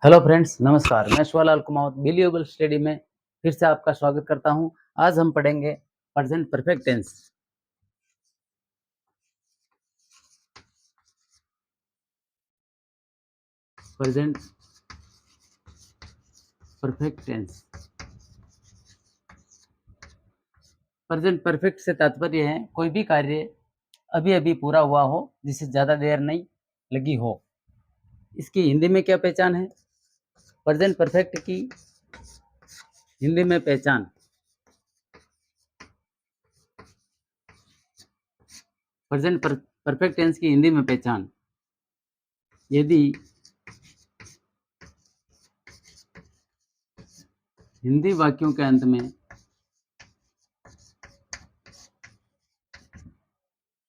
Hello friends, नमस्कार। मैं Shivlal Kumawat believable study में फिर से आपका स्वागत करता हूं। आज हम पढ़ेंगे present perfect tense. Present perfect tense. Present perfect से तात्पर्य है कोई भी कार्य अभी अभी पूरा हुआ हो, जिसे ज़्यादा देर नहीं लगी हो। इसकी हिंदी में क्या पहचान है? प्रेजेंट परफेक्ट की हिंदी में पहचान। प्रेजेंट परफेक्ट टेंस की हिंदी में पहचान। यदि हिंदी वाक्यों के अंत में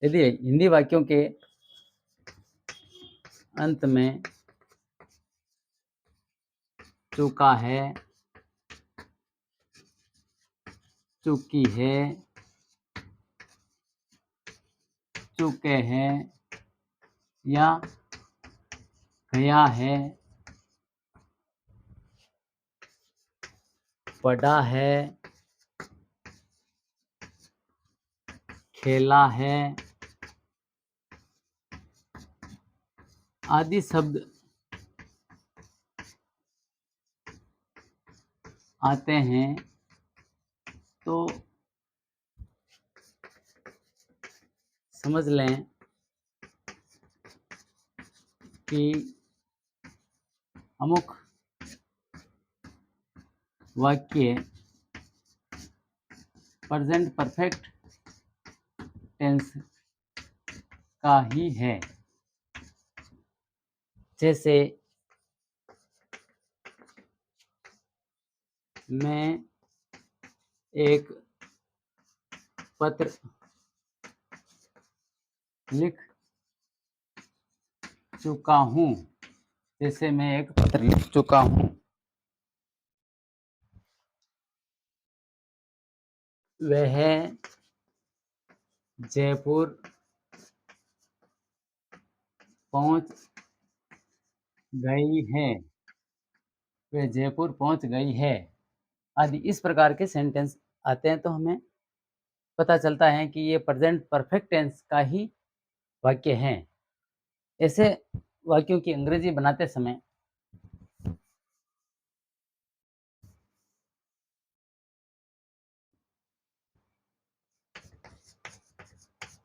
यदि हिंदी वाक्यों के अंत में चूका है, चूकी है, चुके हैं या गया है, पढ़ा है, खेला है आदि शब्द आते हैं तो समझ लें कि अमुक वाक्य प्रेजेंट परफेक्ट टेंस का ही है। जैसे मैं एक पत्र लिख चुका हूँ। जैसे मैं एक पत्र लिख चुका हूँ। वह जयपुर पहुँच गई है। वह जयपुर पहुँच गई है आदि इस प्रकार के सेंटेंस आते हैं तो हमें पता चलता है कि ये प्रेजेंट परफेक्ट टेंस का ही वाक्य हैं। ऐसे वाक्यों की अंग्रेजी बनाते समय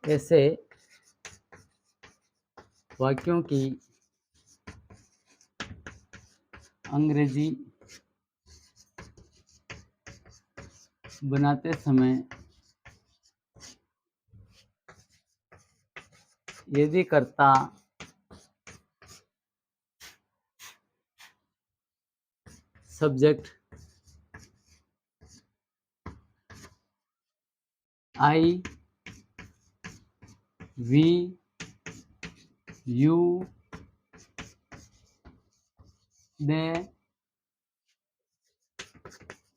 ऐसे वाक्यों की अंग्रेजी बनाते समय यदि कर्ता subject I we you they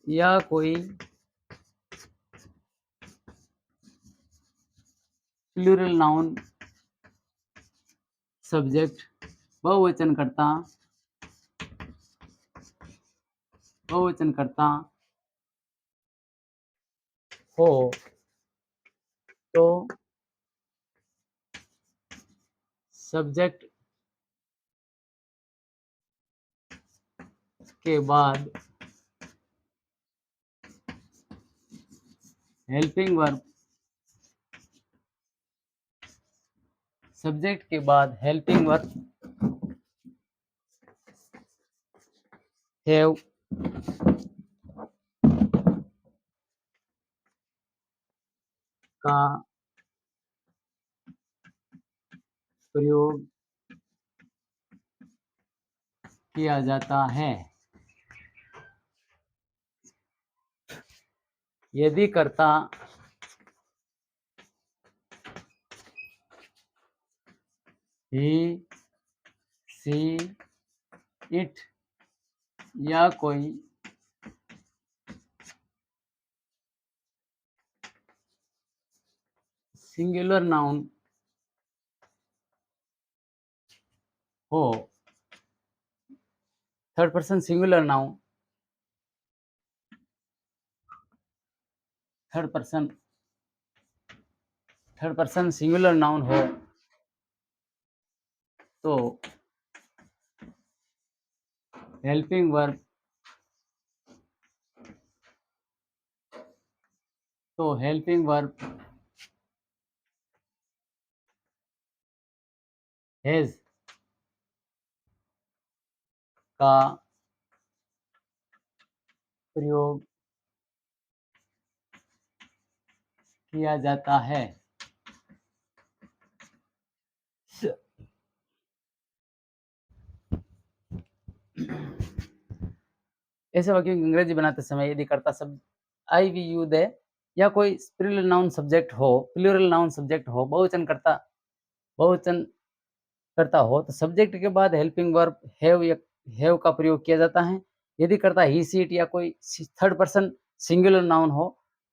या कोई प्लूरल नाउन सब्जेक्ट बहुवचनकर्ता हो तो सब्जेक्ट के बाद हेल्पिंग वर्ब सब्जेक्ट के बाद हेल्पिंग वर्ब हैव का प्रयोग किया जाता है। यदि कर्ता ही सी इट या कोई सिंगुलर नाउन हो third person singular noun, third person third person singular noun हो तो helping verb helping verb has का प्रयोग किया जाता है। ऐसे वाक्यों की अंग्रेजी बनाते समय यदि कर्ता शब्द आई, वी, यू, दे या कोई प्लूरल नाउन सब्जेक्ट हो, बहुवचन करता हो तो सब्जेक्ट के बाद हेल्पिंग वर्ब हैव या हैव का प्रयोग किया जाता है। यदि करता ही, सी, इट या कोई थर्ड पर्सन सिंगुलर नाउन हो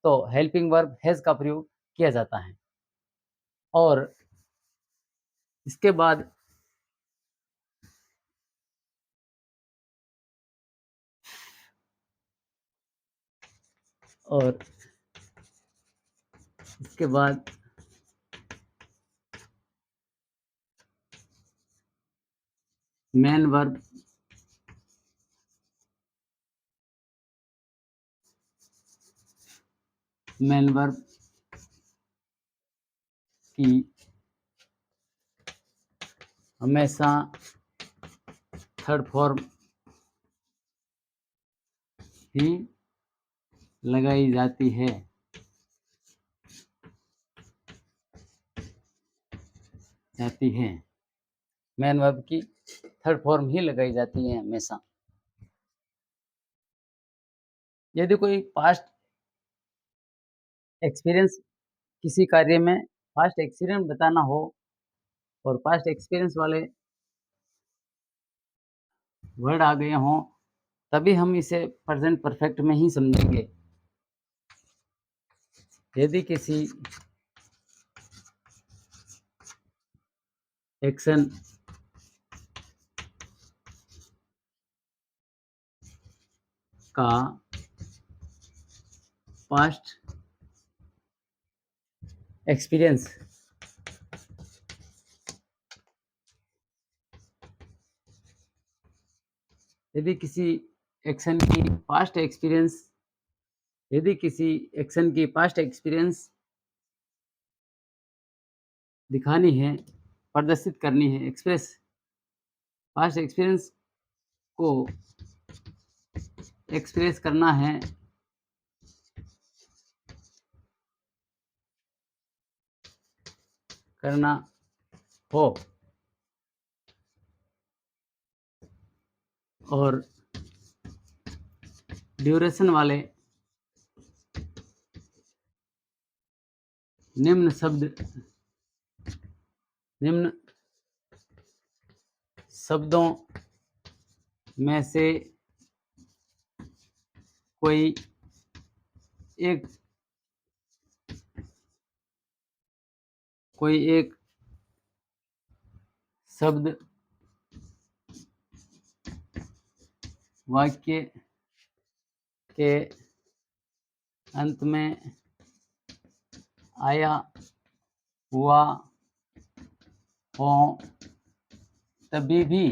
तो हेल्पिंग वर्ब हैज का प्रयोग किया जाता है। और इसके बाद और इसके बाद मेन वर्ब की हमेशा थर्ड फॉर्म ही लगाई जाती है। मेन वर्ब की थर्ड फॉर्म ही लगाई जाती है हमेशा। यदि कोई पास्ट एक्सपीरियंस किसी कार्य में पास्ट एक्सपीरियंस बताना हो और पास्ट एक्सपीरियंस वाले वर्ड आ गए हों, तभी हम इसे प्रेजेंट परफेक्ट में ही समझेंगे। यदि किसी एक्शन का पास्ट एक्सपीरियंस यदि किसी एक्शन की पास्ट एक्सपीरियंस दिखानी है, प्रदर्शित करनी है, पास्ट एक्सपीरियंस को एक्सप्रेस करना हो और ड्यूरेशन वाले निम्न शब्दों में से कोई एक शब्द वाक्य के अंत में आया हुआ हो, तभी भी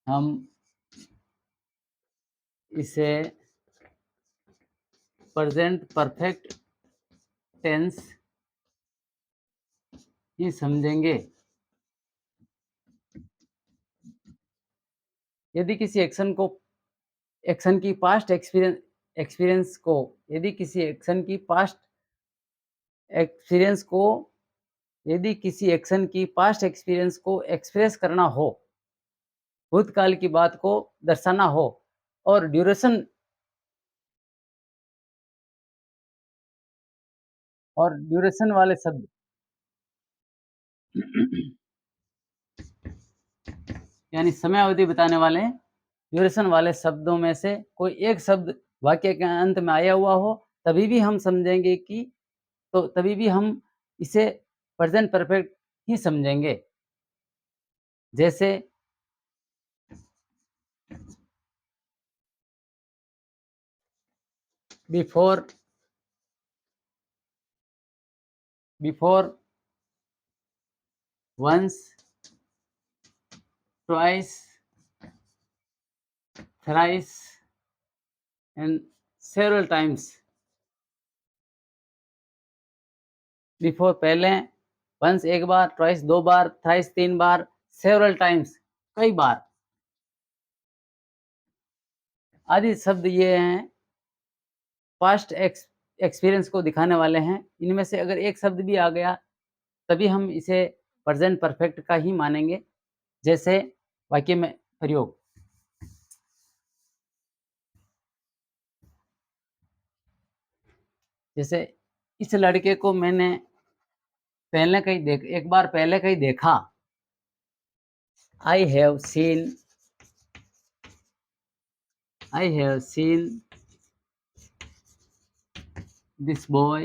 हम इसे प्रेजेंट परफेक्ट टेंस ही समझेंगे। यदि किसी एक्शन को एक्शन की पास्ट एक्सपीरियंस को यदि किसी एक्शन की पास्ट एक्सपीरियंस को यदि किसी एक्शन की पास्ट एक्सपीरियंस को एक्सप्रेस करना हो, भूतकाल की बात को दर्शाना हो और ड्यूरेशन वाले शब्द यानी समय अवधि बताने वाले ड्यूरेशन वाले शब्दों में से कोई एक शब्द वाक्य के अंत में आया हुआ हो, तभी भी हम समझेंगे कि तभी भी हम इसे प्रेजेंट परफेक्ट ही समझेंगे। जैसे before before once twice thrice and several times. Before पहले, वंस एक बार, ट्वाइस दो बार, थ्राइस तीन बार, सेवरल टाइम्स कई बार। आदि शब्द ये हैं पास्ट एक्सपीरियंस को दिखाने वाले हैं। इनमें से अगर एक शब्द भी आ गया तभी हम इसे प्रेजेंट परफेक्ट का ही मानेंगे। जैसे वाक्य में प्रयोग, जैसे इस लड़के को मैंने एक बार पहले कहीं देखा। I have seen this boy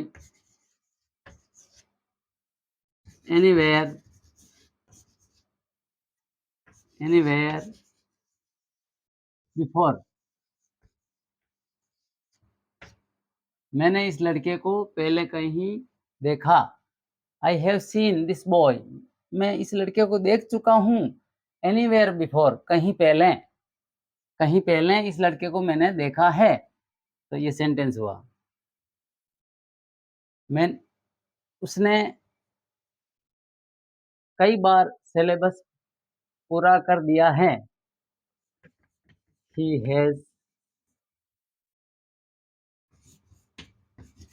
anywhere before. मैंने इस लड़के को पहले कहीं देखा। I have seen this boy, मैं इस लड़के को देख चुका हूँ। एनीवेयर बिफोर, कहीं पहले इस लड़के को मैंने देखा है। तो ये सेंटेंस हुआ। मैं उसने कई बार सिलेबस पूरा कर दिया है। ही हैज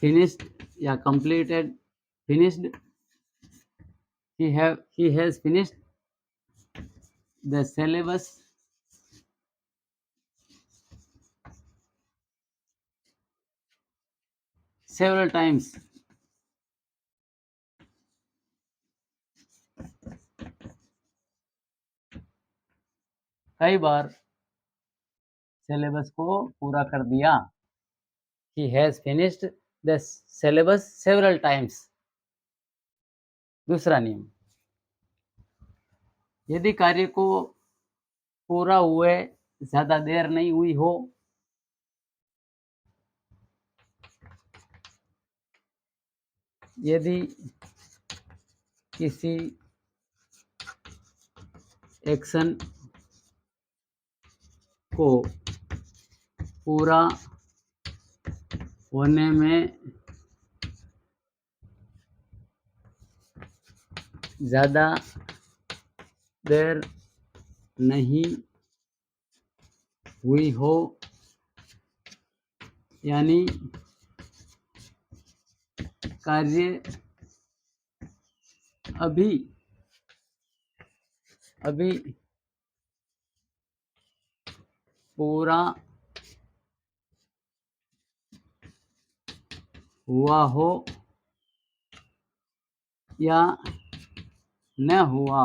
फिनिश्ड या completed, finished, he has finished the syllabus several times। कई बार सिलेबस को पूरा कर दिया। he has finished the syllabus several times। दूसरा नियम, यदि कार्य को पूरा हुए ज्यादा देर नहीं हुई हो, यदि किसी एक्शन को पूरा होने में ज़्यादा देर नहीं हुई हो, यानी कार्य अभी पूरा हुआ हो या न हुआ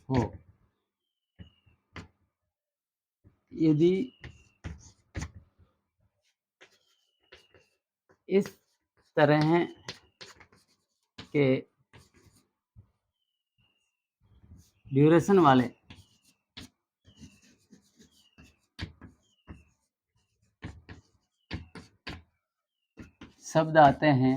हो, यदि इस तरह के ड्यूरेशन वाले शब्द आते हैं,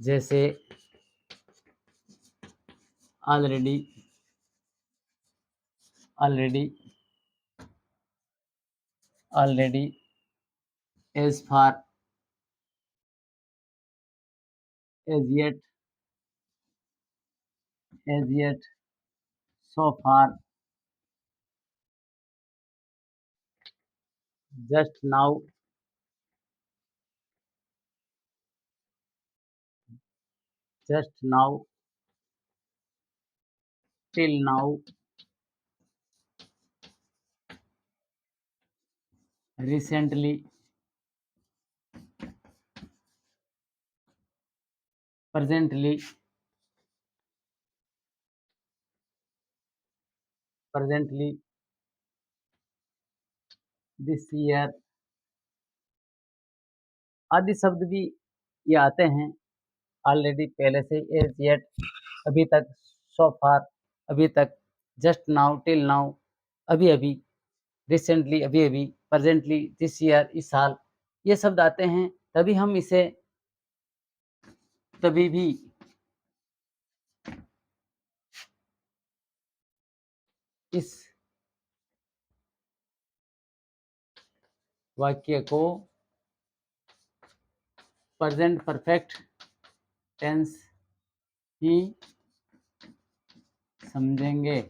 जैसे already, as far, as yet, so far, just now, till now, recently, presently, this year आदि शब्द भी ये आते हैं ऑलरेडी, पहले से, एज़ येट, अभी तक, सो फार, अभी तक, जस्ट नाउ, टिल नाउ, अभी-अभी, रिसेंटली, अभी-अभी, प्रेज़ेंटली, दिस ईयर, इस साल, ये शब्द आते हैं, तभी हम इसे कभी भी इस वाक्य को प्रेज़ेंट परफेक्ट टेंस ही समझेंगे।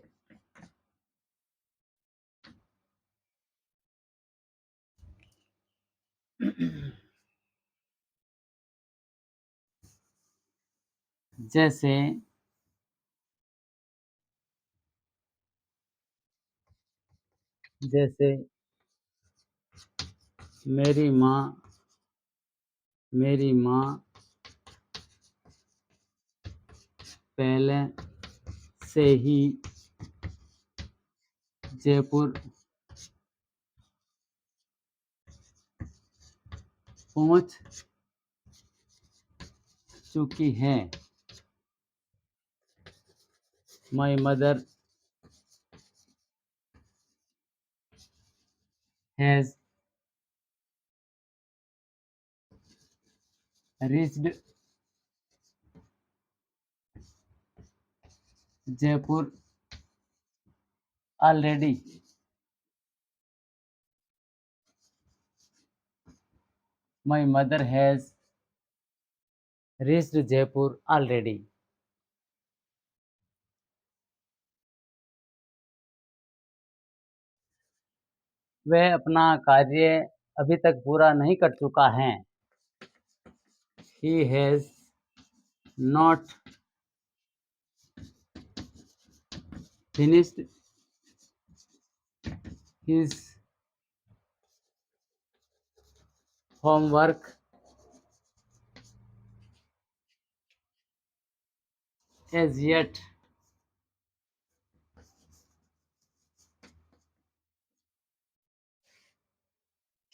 जैसे जैसे मेरी माँ पहले से ही जयपुर पहुँच चुकी है। My mother has reached Jaipur already. My mother has reached Jaipur already. वह अपना कार्य अभी तक पूरा नहीं कर चुका है। He has not finished his homework as yet.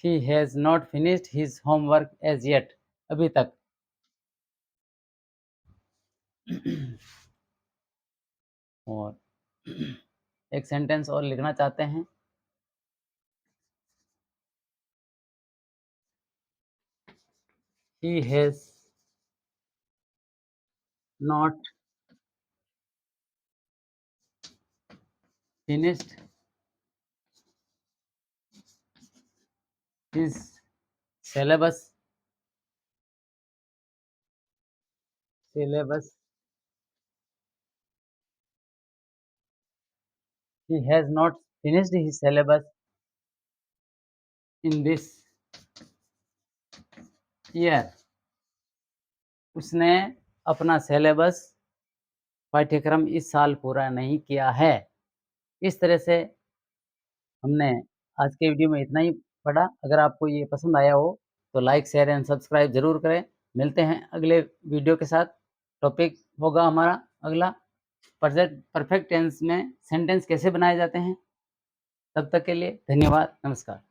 He has not finished his homework as yet. अभी तक। और एक सेंटेंस और लिखना चाहते हैं। He has not finished his syllabus. He has not finished his syllabus in this year. उसने अपना सिलेबस, पाठ्यक्रम इस साल पूरा नहीं किया है। इस तरह से हमने आज के वीडियो में इतना ही पढ़ा। अगर आपको ये पसंद आया हो तो लाइक, शेयर एंड सब्सक्राइब ज़रूर करें। मिलते हैं अगले वीडियो के साथ। टॉपिक होगा हमारा अगला, प्रेज़ेंट परफेक्ट टेंस में सेंटेंस कैसे बनाए जाते हैं। तब तक के लिए धन्यवाद, नमस्कार।